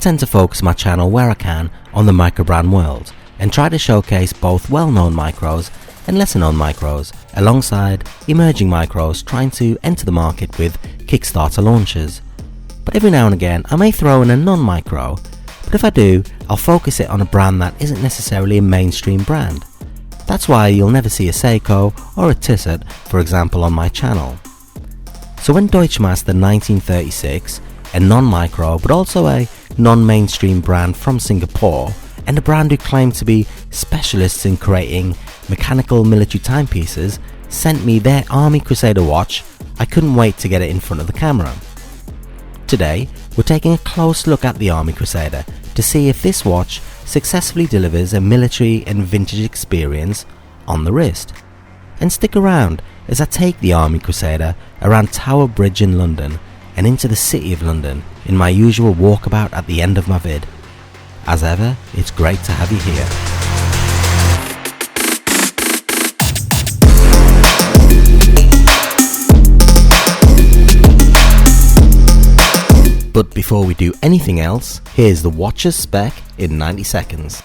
tend to focus my channel where I can on the microbrand world and try to showcase both well-known micros and lesser-known micros alongside emerging micros trying to enter the market with Kickstarter launches. But every now and again I may throw in a non-micro, but if I do, I'll focus it on a brand that isn't necessarily a mainstream brand. That's why you'll never see a Seiko or a Tissot, for example, on my channel. So when Deutsche Master 1936, a non-micro but also a non-mainstream brand from Singapore, and a brand who claim to be specialists in creating mechanical military timepieces, sent me their Army Crusader watch, I couldn't wait to get it in front of the camera. Today, we're taking a close look at the Army Crusader to see if this watch successfully delivers a military and vintage experience on the wrist. And stick around as I take the Army Crusader around Tower Bridge in London and into the City of London in my usual walkabout at the end of my vid. As ever, it's great to have you here. But before we do anything else, here's the watch's spec in 90 seconds.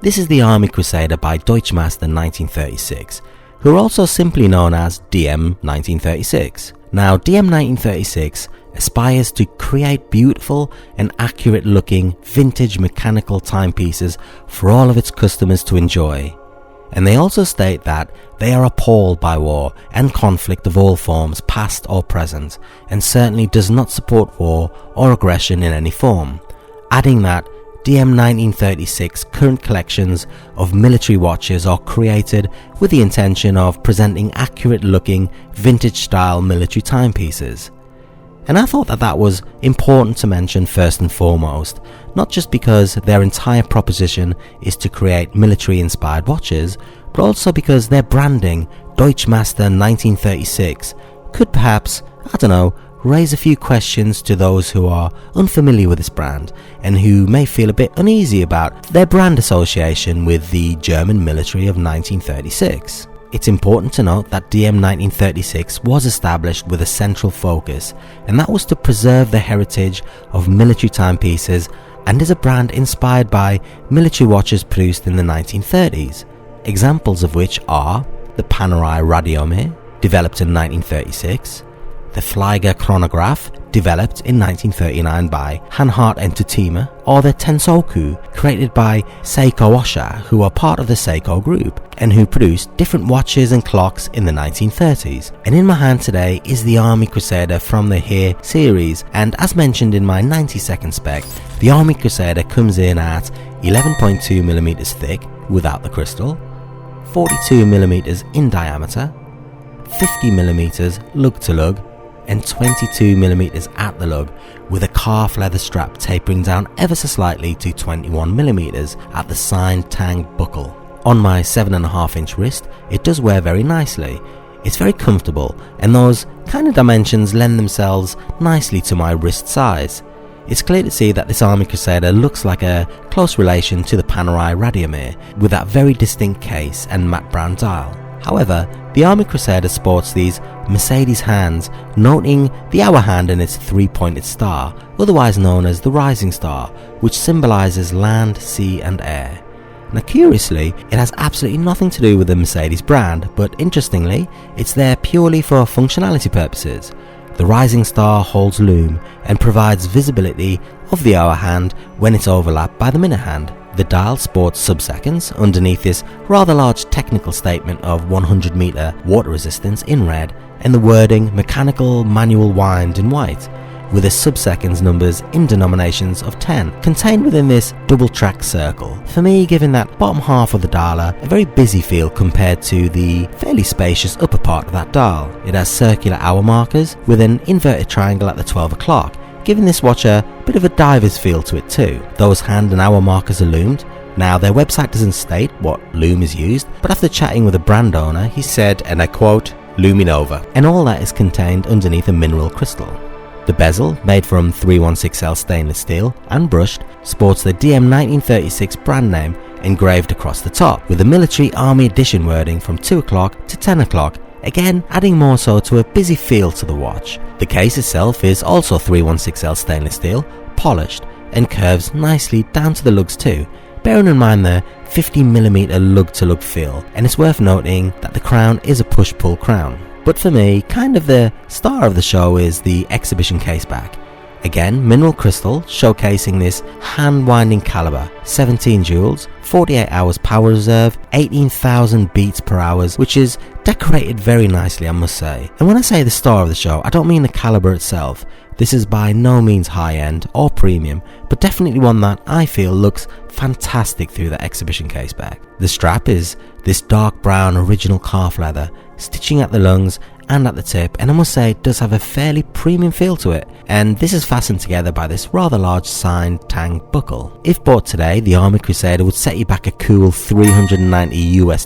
This is the Army Crusader by Deutsche Master 1936, who are also simply known as DM1936. Now, DM1936 aspires to create beautiful and accurate looking vintage mechanical timepieces for all of its customers to enjoy. And they also state that they are appalled by war and conflict of all forms, past or present, and certainly does not support war or aggression in any form, adding that DM1936 current collections of military watches are created with the intention of presenting accurate looking vintage style military timepieces. And I thought that was important to mention first and foremost, not just because their entire proposition is to create military inspired watches, but also because their branding, Deutsche Master 1936, could perhaps, raise a few questions to those who are unfamiliar with this brand and who may feel a bit uneasy about their brand association with the German military of 1936. It's important to note that DM1936 was established with a central focus, and that was to preserve the heritage of military timepieces, and is a brand inspired by military watches produced in the 1930s, examples of which are the Panerai Radiomir, developed in 1936, the Flieger Chronograph, developed in 1939 by Hanhart Entertainment, or the Tensoku, created by Seiko Osha, who are part of the Seiko group, and who produced different watches and clocks in the 1930s. And in my hand today is the Army Crusader from the Here series, and as mentioned in my 90-second spec, the Army Crusader comes in at 11.2mm thick, without the crystal, 42mm in diameter, 50mm lug to lug, and 22mm at the lug, with a calf leather strap tapering down ever so slightly to 21mm at the signed tang buckle. On my 7.5-inch wrist, it does wear very nicely. It's very comfortable, and those kind of dimensions lend themselves nicely to my wrist size. It's clear to see that this Army Crusader looks like a close relation to the Panerai Radiomir, with that very distinct case and matte brown dial. However, the Army Crusader sports these Mercedes hands, noting the hour hand and its three-pointed star, otherwise known as the Rising Star, which symbolises land, sea and air. Now curiously, it has absolutely nothing to do with the Mercedes brand, but interestingly, it's there purely for functionality purposes. The Rising Star holds lume and provides visibility of the hour hand when it's overlapped by the minute hand. The dial sports sub-seconds underneath this rather large technical statement of 100 meter water resistance in red, and the wording mechanical manual wind in white, with the sub-seconds numbers in denominations of 10 contained within this double track circle. For me, giving that bottom half of the dialer a very busy feel compared to the fairly spacious upper part of that dial. It has circular hour markers with an inverted triangle at the 12 o'clock, giving this watch a bit of a diver's feel to it too. Those hand and hour markers are loomed. Now, their website doesn't state what lume is used, but after chatting with the brand owner, he said, and I quote, "Luminova," and all that is contained underneath a mineral crystal. The bezel, made from 316L stainless steel and brushed, sports the DM1936 brand name engraved across the top, with the military army edition wording from 2 o'clock to 10 o'clock, again adding more so to a busy feel to the watch. The case itself is also 316L stainless steel, polished, and curves nicely down to the lugs too, bearing in mind the 50mm lug-to-lug feel, and it's worth noting that the crown is a push-pull crown. But for me, kind of the star of the show is the exhibition caseback. Again, mineral crystal, showcasing this hand-winding caliber, 17 joules, 48 hours power reserve, 18,000 beats per hour, which is decorated very nicely, I must say. And when I say the star of the show, I don't mean the caliber itself. This is by no means high-end or premium, but definitely one that I feel looks fantastic through the exhibition caseback. The strap is this dark brown original calf leather, stitching at the lungs and at the tip, and I must say it does have a fairly premium feel to it, and this is fastened together by this rather large signed tang buckle. If bought today, the Army Crusader would set you back a cool $390 US,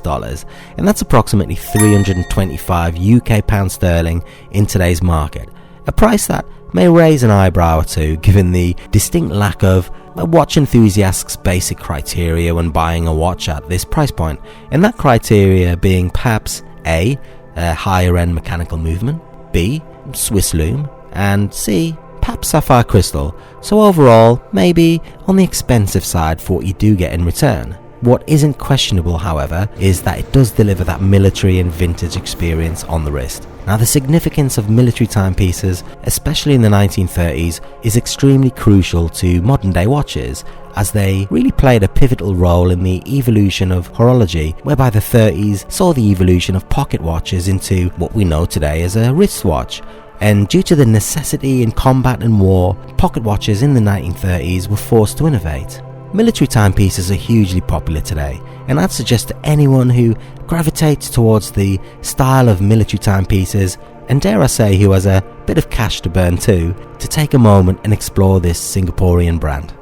and that's approximately 325 UK pound sterling in today's market, a price that may raise an eyebrow or two given the distinct lack of a watch enthusiast's basic criteria when buying a watch at this price point, and that criteria being perhaps A, higher end mechanical movement, B, Swiss lume, and C, perhaps sapphire crystal. So overall, maybe on the expensive side for what you do get in return. What isn't questionable, however, is that it does deliver that military and vintage experience on the wrist. Now, the significance of military timepieces, especially in the 1930s, is extremely crucial to modern day watches, as they really played a pivotal role in the evolution of horology, whereby the 30s saw the evolution of pocket watches into what we know today as a wristwatch. And due to the necessity in combat and war, pocket watches in the 1930s were forced to innovate. Military timepieces are hugely popular today, and I'd suggest to anyone who gravitates towards the style of military timepieces, and dare I say who has a bit of cash to burn too, to take a moment and explore this Singaporean brand.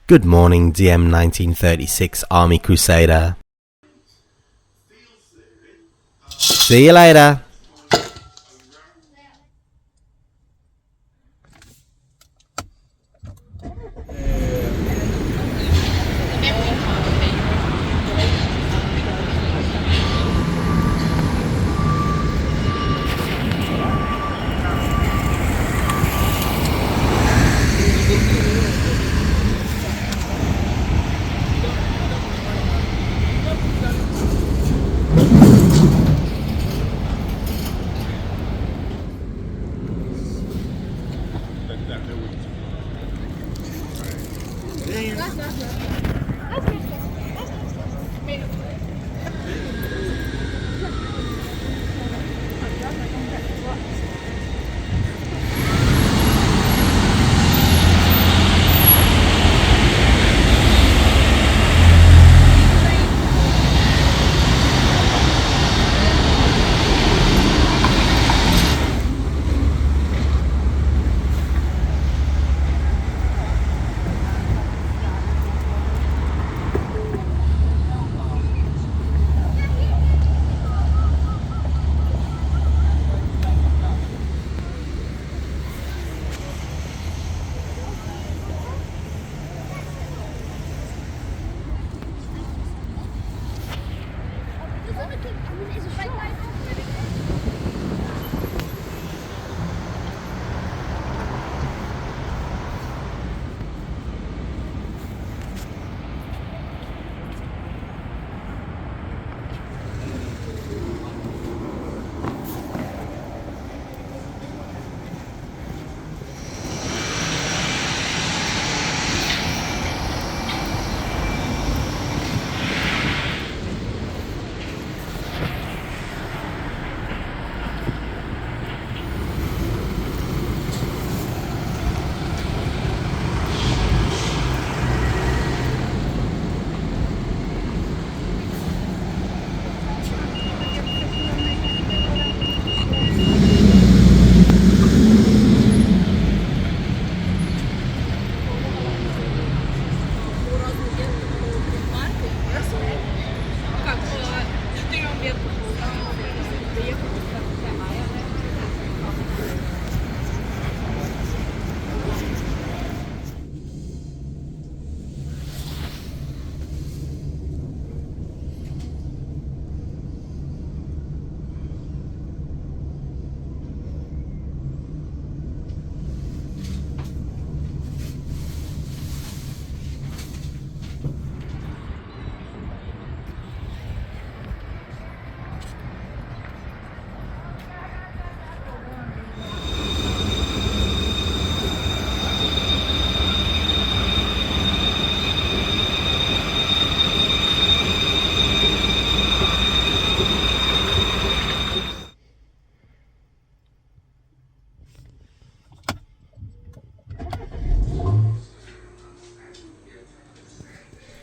Good morning, DM1936 Army Crusader. See you later.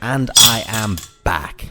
And I am back.